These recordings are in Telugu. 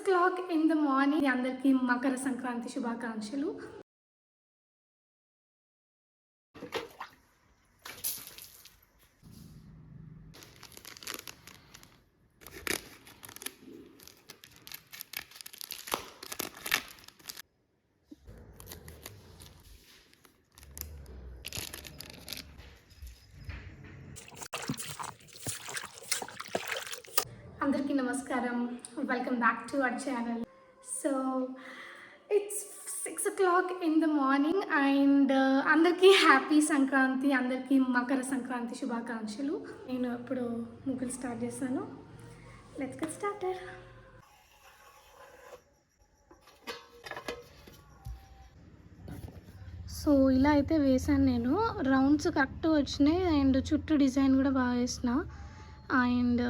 6 o'clock in the morning. అందరికీ మకర సంక్రాంతి శుభాకాంక్షలు. అందరికీ నమస్కారం. Welcome back to our channel. So it's 6 o'clock in the morning and అందరికీ హ్యాపీ సంక్రాంతి, అందరికీ మకర సంక్రాంతి శుభాకాంక్షలు. నేను ఇప్పుడు ముగ్గులు స్టార్ట్ చేస్తాను. Let's get started. సో ఇలా అయితే వేసాను నేను. రౌండ్స్ కరెక్ట్ వచ్చినాయి అండ్ చుట్టూ డిజైన్ కూడా బాగా వేసిన. అండ్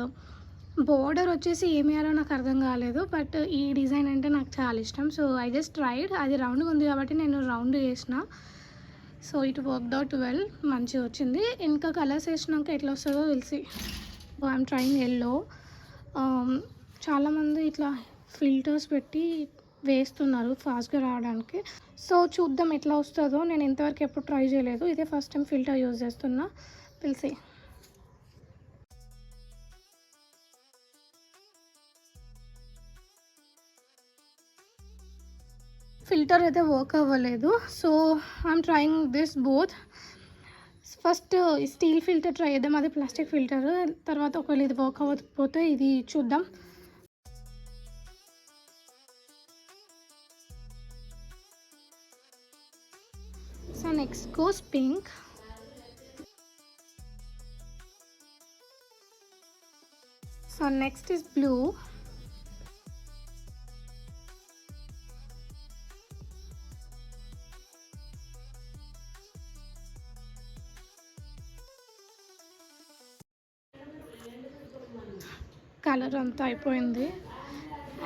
బోర్డర్ వచ్చేసి ఏమి వేయాలో నాకు అర్థం కాలేదు, బట్ ఈ డిజైన్ అంటే నాకు చాలా ఇష్టం. So I just tried. అది రౌండ్గా ఉంది కాబట్టి నేను రౌండ్ వేసిన. So it worked out well, మంచిగా వచ్చింది. ఇంకా కలర్స్ వేసినాక ఎట్లా వస్తుందో తెలిసి ఐఎమ్ ట్రైయింగ్ ఎల్లో. చాలామంది ఇట్లా ఫిల్టర్స్ పెట్టి వేస్తున్నారు ఫాస్ట్గా రావడానికి. సో చూద్దాం ఎట్లా వస్తుందో. నేను ఇంతవరకు ఎప్పుడు ట్రై చేయలేదు, ఇదే ఫస్ట్ టైం ఫిల్టర్ యూజ్ చేస్తున్నా. తెలిసి ఫిల్టర్ అయితే వర్క్ అవ్వలేదు. So I'm trying this both. First steel filter try చేద్దాం, అది ప్లాస్టిక్ ఫిల్టర్. తర్వాత ఒకవేళ ఇది వర్క్ అవ్వకపోతే ఇది చూద్దాం. So next goes pink. So next is blue. Colour అంతా అయిపోయింది.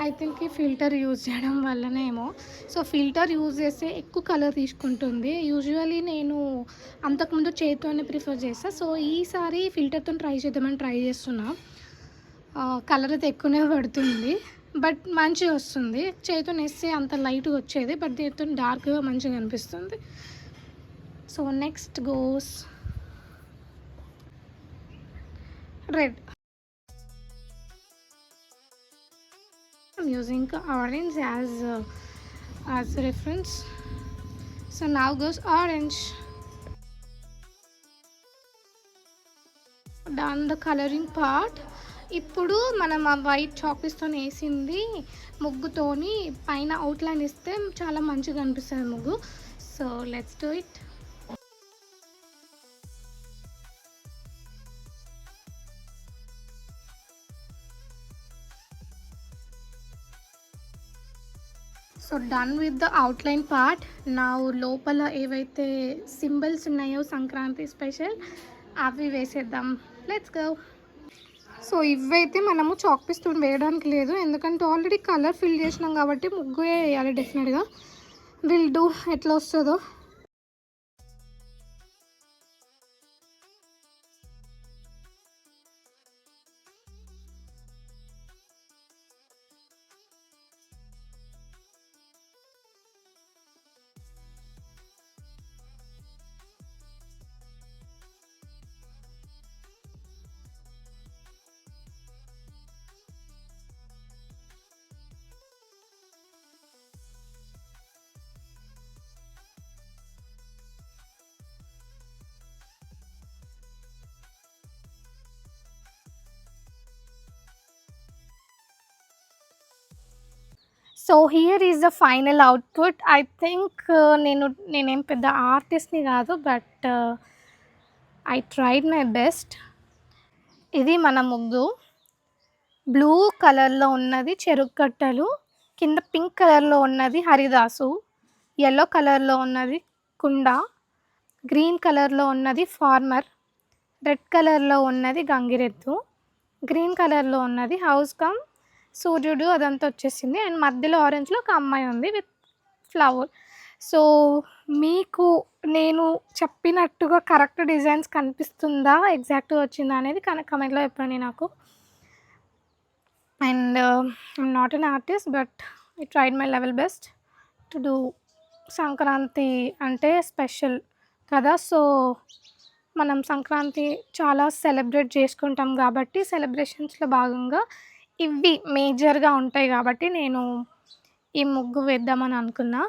ఐ థింక్ ఈ ఫిల్టర్ యూజ్ చేయడం వల్లనేమో. సో ఫిల్టర్ యూజ్ చేస్తే ఎక్కువ కలర్ తీసుకుంటుంది. యూజువలీ నేను అంతకుముందు చేతితోనే ప్రిఫర్ చేస్తాను. సో ఈసారి ఫిల్టర్తో ట్రై చేద్దామని ట్రై చేస్తున్నా. కలర్ అయితే ఎక్కువనే పడుతుంది, బట్ మంచిగా వస్తుంది. చేతితో వేస్తే అంత లైట్గా వచ్చేది, బట్ దీంతో డార్క్గా మంచిగా అనిపిస్తుంది. So next goes red. I'm using orange as a reference. So now goes orange. Done the coloring part. ఇప్పుడు మనం ఆ వైట్ చాక్పీస్తో వేసింది ముగ్గుతోని పైన అవుట్లైన్ ఇస్తే చాలా మంచిగా అనిపిస్తుంది ముగ్గు. So let's do it. So done with the outline part. నా లోపల ఏవైతే సింబల్స్ ఉన్నాయో సంక్రాంతి స్పెషల్ అవి వేసేద్దాం. Let's go. సో ఇవైతే మనము చాక్ పీస్తో వేయడానికి లేదు, ఎందుకంటే ఆల్రెడీ కలర్ ఫిల్ చేసినాం కాబట్టి ముగ్గు వేయాలి డెఫినెట్గా. విల్ డూ ఎట్లా వస్తుందో. So here is the final output. I think నేనేం పెద్ద ఆర్టిస్ట్ని కాదు, but I tried my best. ఇది మన ముగ్గు. బ్లూ కలర్లో ఉన్నది చెరుకు కట్టలు, కింద పింక్ కలర్లో ఉన్నది హరిదాసు, ఎల్లో కలర్లో ఉన్నది కుండ, గ్రీన్ కలర్లో ఉన్నది ఫార్మర్, రెడ్ కలర్లో ఉన్నది గంగిరెద్దు, గ్రీన్ కలర్లో ఉన్నది హౌస్ కమ్ సూర్యుడు, అదంతా వచ్చేసింది. అండ్ మధ్యలో ఆరెంజ్లో ఒక అమ్మాయి ఉంది విత్ ఫ్లవర్. సో మీకు నేను చెప్పినట్టుగా కరెక్ట్ డిజైన్స్ కనిపిస్తుందా, ఎగ్జాక్ట్గా వచ్చిందా అనేది కమెంట్లో చెప్పండి నాకు. And I'm not an artist but I tried my level best to do. Sankranti అంటే స్పెషల్ కదా, సో మనం సంక్రాంతి చాలా సెలబ్రేట్ చేసుకుంటాం కాబట్టి సెలబ్రేషన్స్లో భాగంగా ఇవి మేజర్గా ఉంటాయి కాబట్టి నేను ఈ ముగ్గు వేద్దామని అనుకున్నా.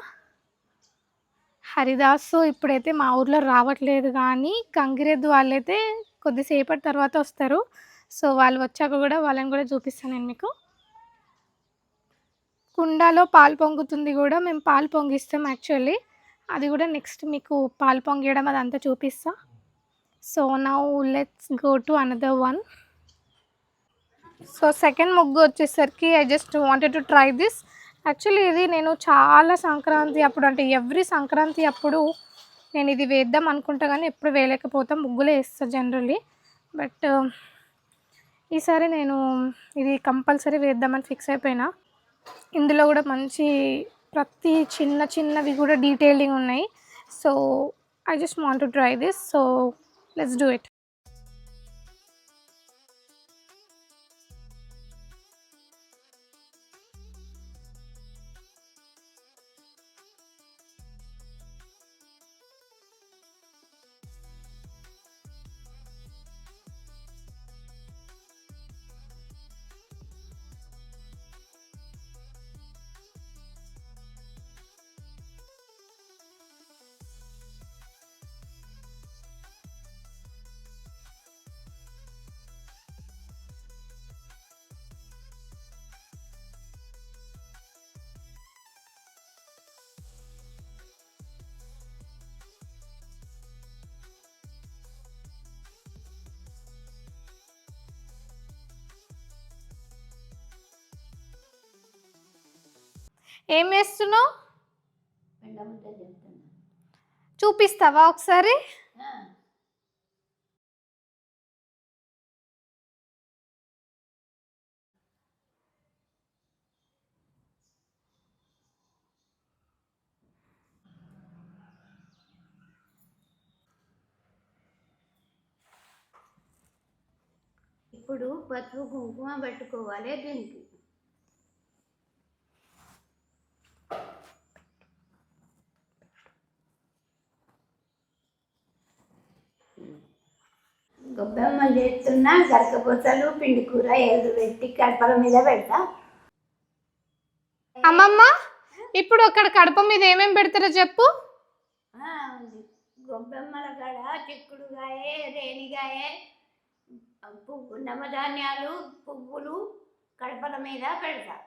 హరిదాసు ఇప్పుడైతే మా ఊర్లో రావట్లేదు కానీ గంగిరెద్దు వాళ్ళైతే కొద్దిసేపటి తర్వాత వస్తారు. సో వాళ్ళు వచ్చాక కూడా వాళ్ళని కూడా చూపిస్తాను నేను మీకు. కుండలో పాలు పొంగుతుంది కూడా, మేము పాలు పొంగిస్తాం యాక్చువల్లీ. అది కూడా నెక్స్ట్ మీకు పాలు పొంగియడం అదంతా చూపిస్తా. So now let's go to another one. So second ముగ్గు వచ్చేసరికి I just wanted to try this. Actually ఇది నేను చాలా సంక్రాంతి అప్పుడు, అంటే ఎవ్రీ సంక్రాంతి అప్పుడు నేను ఇది వేద్దాం అనుకుంటా కానీ ఎప్పుడు వేయలేకపోతాం, ముగ్గులే వేస్తాను జనరల్లీ. బట్ ఈసారి నేను ఇది కంపల్సరీ వేద్దామని ఫిక్స్ అయిపోయినా. ఇందులో కూడా మంచి ప్రతి చిన్న చిన్నవి కూడా డీటెయిలింగ్ ఉన్నాయి. So I just want to try this. So let's do it. ఏం వేస్తున్నావు? చూపిస్తావా ఒకసారి? ఇప్పుడు పసుపు కుంకుమ పెట్టుకోవాలి దీనికి. గొబ్బెమ్మ చేస్తున్నా, గరకపోతలు పిండి కూర ఏదో పెట్టి కడపల మీద పెడతా. అమ్మమ్మ ఇప్పుడు అక్కడ కడప మీద ఏమేమి పెడతారో చెప్పు. గొబ్బెమ్మల కాడ చిక్కుడుగాయ, రేణిగాయ, పువ్వు, నవధాన్యాలు, పువ్వులు కడపల మీద పెడతా.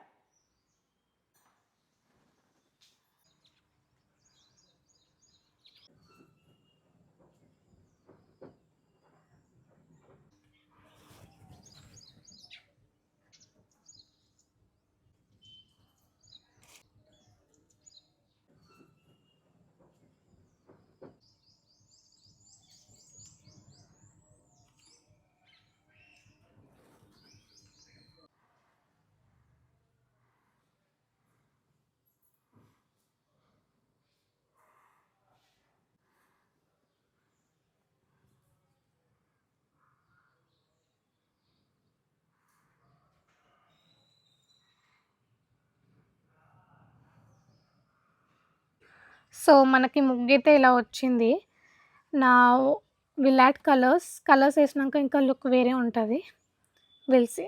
సో మనకి ముగ్గైతే ఇలా వచ్చింది. నా విల్ యాడ్ కలర్స్ వేసినాక ఇంకా లుక్ వేరే ఉంటుంది. Will see.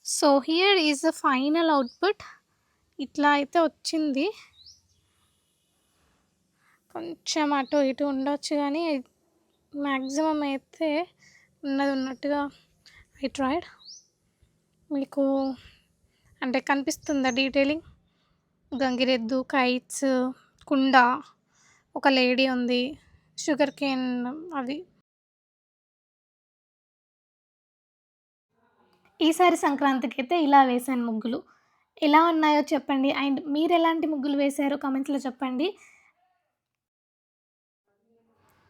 So here is the final output. ఇట్లా అయితే వచ్చింది. కొంచెం అటు ఇటు ఉండొచ్చు కానీ మ్యాక్సిమం అయితే ఉన్నట్టుగా ఐ ట్రైడ్. మీకు అంటే కనిపిస్తుందా డీటెయిలింగ్? గంగిరెద్దు, కైట్స్, కుండ, ఒక లేడీ ఉంది, షుగర్ కేన్ అవి. ఈసారి సంక్రాంతికైతే ఇలా వేశాను ముగ్గులు. ఎలా ఉన్నాయో చెప్పండి. అండ్ మీరెలాంటి ముగ్గులు వేశారో కామెంట్స్‌లో చెప్పండి.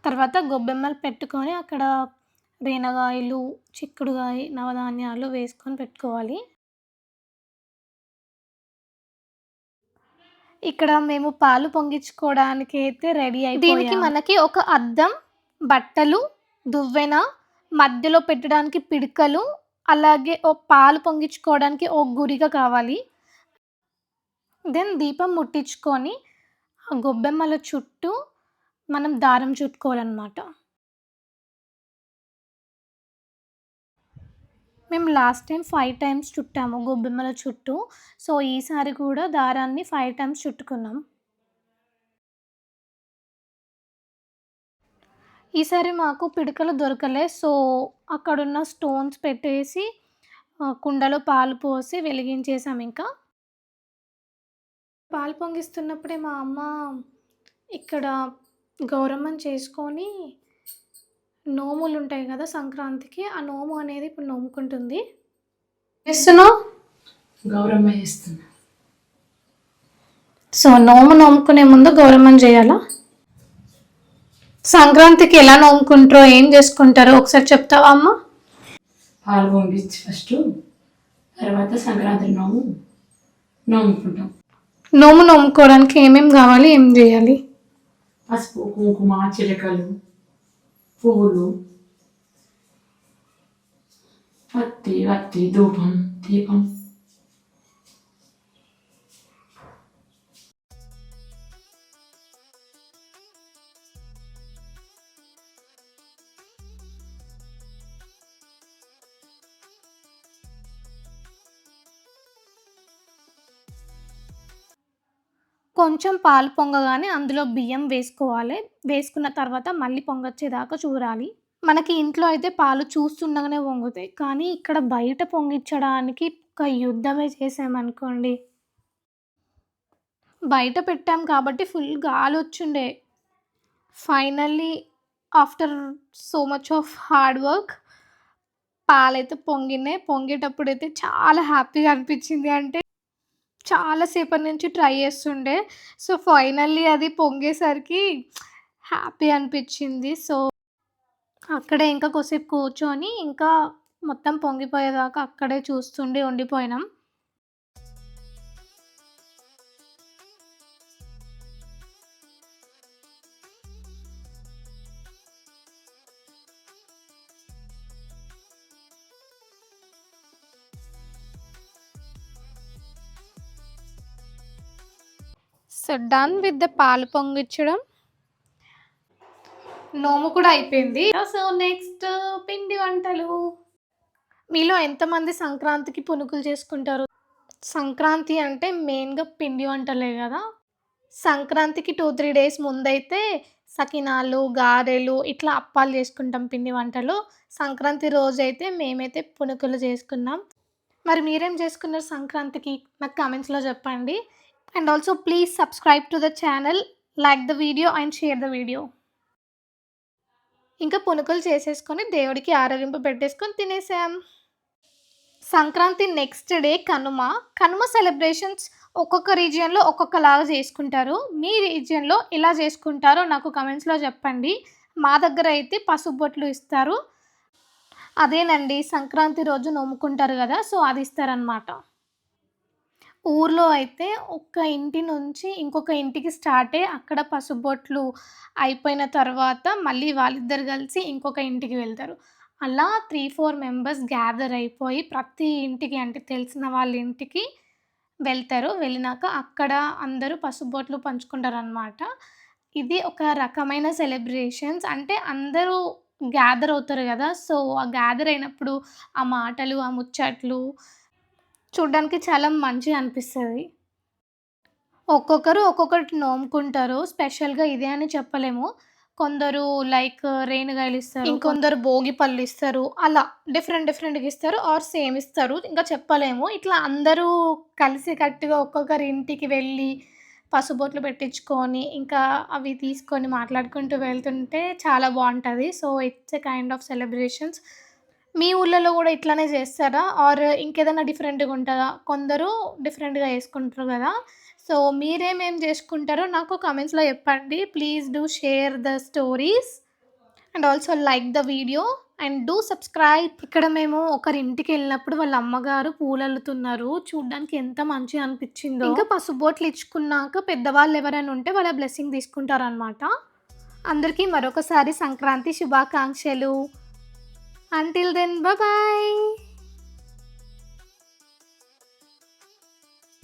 తర్వాత గొబ్బెమ్మలు పెట్టుకొని అక్కడ రేనగాయలు, చిక్కుడుగాయ, నవధాన్యాలు వేసుకొని పెట్టుకోవాలి. ఇక్కడ మేము పాలు పొంగించుకోవడానికైతే రెడీ దీనికి అయిపోయాము. మనకి ఒక అద్దం, బట్టలు, దువ్వెన, మధ్యలో పెట్టడానికి పిడకలు, అలాగే పాలు పొంగించుకోవడానికి ఓ గురిగ కావాలి. దెన్ దీపం ముట్టించుకొని ఆ గొబ్బెమ్మల చుట్టూ మనం దారం చుట్టుకోవాలనమాట. మేము లాస్ట్ టైం 5 టైమ్స్ చుట్టాము గొబ్బెమ్మల చుట్టూ. సో, ఈసారి కూడా దారాన్ని 5 టైమ్స్ చుట్టుకున్నాం. ఈసారి మాకు పిడకలు దొరకలే. సో, అక్కడున్న స్టోన్స్ పెట్టేసి కుండలో పాలు పోసి వెలిగించేసామింకా. పాలు పొంగిస్తున్నప్పుడే మా అమ్మ ఇక్కడ గౌరమ్మని చేసుకొని నోములుంటాయి గదా సంక్రాంతికి. ఆ నోము అనేది ఇప్పుడు నోముకుంటుంది. చేస్తున్నావు? గౌరమ్మ చేస్తున్నా. సో, నోము నోముకునే ముందు గౌరమ్మని చేయాలా? సంక్రాంతికి ఎలా నోముకుంటారో, ఏం చేసుకుంటారో ఒకసారి చెప్తావా అమ్మ? పాలు పంపించి ఫస్ట్, తర్వాత సంక్రాంతి నోముకుంటాం. నోము నోముకోవడానికి ఏమేమి కావాలి, ఏం చేయాలి? పసుపు, కుంకుమ, చిలకలు, పువ్వులు, వత్తి, ధూపం, దీపం. కొంచెం పాలు పొంగగానే అందులో బియ్యం వేసుకోవాలి. వేసుకున్న తర్వాత మళ్ళీ పొంగొచ్చేదాకా చూడాలి. మనకి ఇంట్లో అయితే పాలు చూస్తుండగానే పొంగుతాయి. కానీ ఇక్కడ బయట పొంగించడానికి ఒక యుద్ధమే చేసామనుకోండి. బయట పెట్టాం కాబట్టి ఫుల్ గాలొచ్చుండే. Finally after so much of hard work పాలైతే పొంగినాయి. పొంగేటప్పుడైతే చాలా హ్యాపీగా అనిపించింది. అంటే చాలా సేపటి నుంచి ట్రై చేస్తుండే. సో, ఫైనల్లీ అది పొంగేసరికి హ్యాపీ అనిపించింది. సో, అక్కడే ఇంకా కొద్దిసేపు కూర్చొని ఇంకా మొత్తం పొంగిపోయేదాకా అక్కడే చూస్తుండి ఉండిపోయినాం. సో, డన్ విత్ ద పాలు పొంగిచ్చడం. నోము కూడా అయిపోయింది. సో, నెక్స్ట్ పిండి వంటలు. మీలో ఎంతమంది సంక్రాంతికి పునుకులు చేసుకుంటారు? సంక్రాంతి అంటే మెయిన్‌గా పిండి వంటలే గదా! సంక్రాంతికి 2, 3 డేస్ ముందైతే సకినాలు, గారెలు ఇట్లా అప్పాలు చేసుకుంటాం పిండి వంటలు. సంక్రాంతి రోజైతే మేమైతే పునుకులు చేసుకున్నాం. మరి మీరేం చేసుకున్నారు సంక్రాంతికి? నాకు కామెంట్స్‌లో చెప్పండి. And also please subscribe to the channel, like the video and share the video. ఇంకా పునుకులు చేసేసుకొని దేవుడికి ఆరగింపు పెట్టేసుకొని తినేసాం. Sankranti next day Kanuma. Kanuma celebrations ఒక్కొక్క రీజియన్‌లో ఒక్కొక్కలాగా చేసుకుంటారు. మీ రీజియన్‌లో ఎలా చేసుకుంటారో నాకు కామెంట్స్‌లో చెప్పండి. మా దగ్గర అయితే పసుపు బొట్లు ఇస్తారు. అదేనండి సంక్రాంతి రోజు నోముకుంటారు గదా! సో, అది ఇస్తారనమాట. ఊర్లో అయితే ఒక ఇంటి నుంచి ఇంకొక ఇంటికి స్టార్ట్ అయ్యి అక్కడ పసుబొట్లు అయిపోయిన తర్వాత మళ్ళీ వాళ్ళిద్దరు కలిసి ఇంకొక ఇంటికి వెళ్తారు. అలా 3, 4 మెంబర్స్ గ్యాదర్ అయిపోయి ప్రతి ఇంటికి అంటే తెలిసిన వాళ్ళ ఇంటికి వెళ్తారు. వెళ్ళినాక అక్కడ అందరూ పసుబొట్లు పంచుకుంటారనమాట. ఇది ఒక రకమైన సెలబ్రేషన్స్. అంటే అందరూ గ్యాదర్ అవుతారు గదా! సో, ఆ గ్యాదర్ అయినప్పుడు ఆ మాటలు, ఆ ముచ్చట్లు చూడ్డానికి చాలా మంచిగా అనిపిస్తది. ఒక్కొక్కరు ఒక్కొక్కటి నోముకుంటారు. స్పెషల్‌గా ఇదే అని చెప్పలేము. కొందరు లైక్ రేణుగాయలు ఇస్తారు, ఇంకొందరు భోగి పళ్ళు ఇస్తారు. అలా డిఫరెంట్‌గా ఇస్తారు ఆర్ సేమ్ ఇస్తారు. ఇంకా చెప్పలేము. ఇట్లా అందరూ కలిసికట్టుగా ఒక్కొక్కరి ఇంటికి వెళ్ళి పసుబొట్లు పెట్టించుకొని, ఇంకా అవి తీసుకొని మాట్లాడుకుంటూ వెళ్తుంటే చాలా బావుంటది. So, it's a kind of celebrations. మీ ఊర్లలో గూడా ఇట్లానే చేస్తారా? ఆర్ ఇంకేదైనా డిఫరెంట్‌గా ఉంటదా? కొందరు డిఫరెంట్‌గా చేసుకుంటారు గదా! సో, మీరేమేం చేసుకుంటారో నాకు కామెంట్స్‌లో చెప్పండి. Please do share the stories and also like the video and do subscribe. ఇక్కడ మేము ఒకరి ఇంటికెళ్ళినప్పుడు వాళ్ళ అమ్మగారు పూలల్లుతున్నారు. చూడ్డానికి ఎంత మంచిగా అనిపిచ్చిందో. ఇంకా పసుబొట్లు ఇచ్చుకున్నాక పెద్దవాళ్ళు ఎవరైనా ఉంటే వాళ్ళ బ్లెస్సింగ్ తీసుకుంటారనమాట. అందరికీ మరొకసారి సంక్రాంతి శుభాకాంక్షలు. Until then, bye bye.